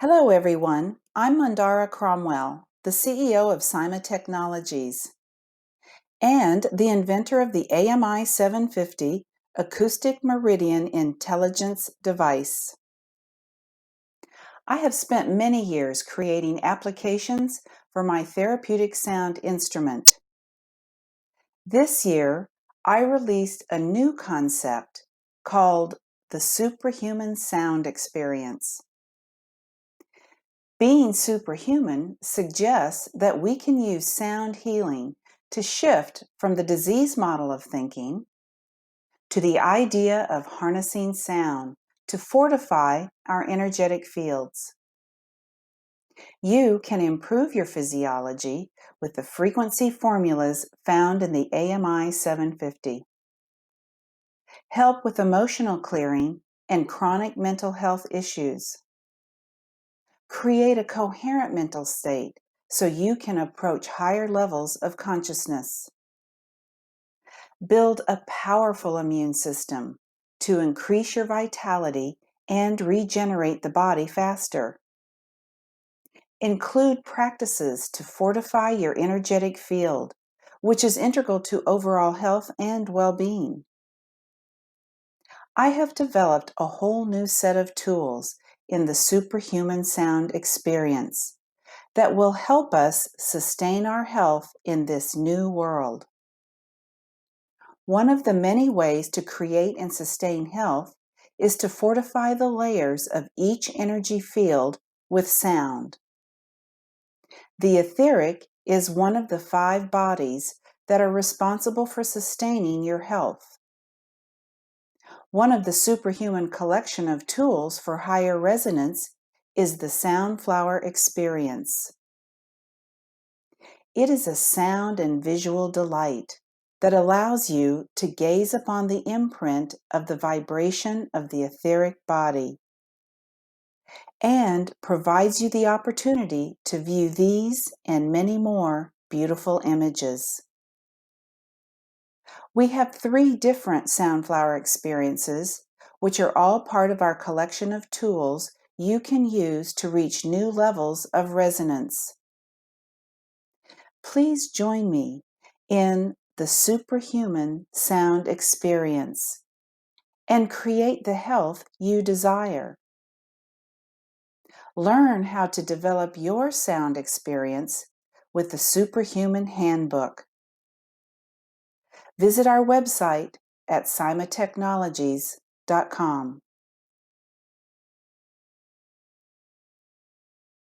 Hello, everyone. I'm Mandara Cromwell, the CEO of SURRAHUMAN Technologies and the inventor of the AMI 750 Acoustic Meridian Intelligence Device. I have spent many years creating applications for my therapeutic sound instrument. This year, I released a new concept called the SupraHuman Sound Experience. Being superhuman suggests that we can use sound healing to shift from the disease model of thinking to the idea of harnessing sound to fortify our energetic fields. You can improve your physiology with the frequency formulas found in the AMI 750. Help with emotional clearing and chronic mental health issues. Create a coherent mental state so you can approach higher levels of consciousness. Build a powerful immune system to increase your vitality and regenerate the body faster. Include practices to fortify your energetic field, which is integral to overall health and well-being. I have developed a whole new set of tools in the SupraHuman Sound Experience that will help us sustain our health in this new world. One of the many ways to create and sustain health is to fortify the layers of each energy field with sound. The etheric is one of the 5 bodies that are responsible for sustaining your health. One of the SupraHuman collection of tools for higher resonance is the Soundflower Experience. It is a sound and visual delight that allows you to gaze upon the imprint of the vibration of the etheric body and provides you the opportunity to view these and many more beautiful images. We have 3 different Soundflower experiences, which are all part of our collection of tools you can use to reach new levels of resonance. Please join me in the SupraHuman Sound Experience and create the health you desire. Learn how to develop your sound experience with the SupraHuman Handbook. Visit our website at simatechnologies.com.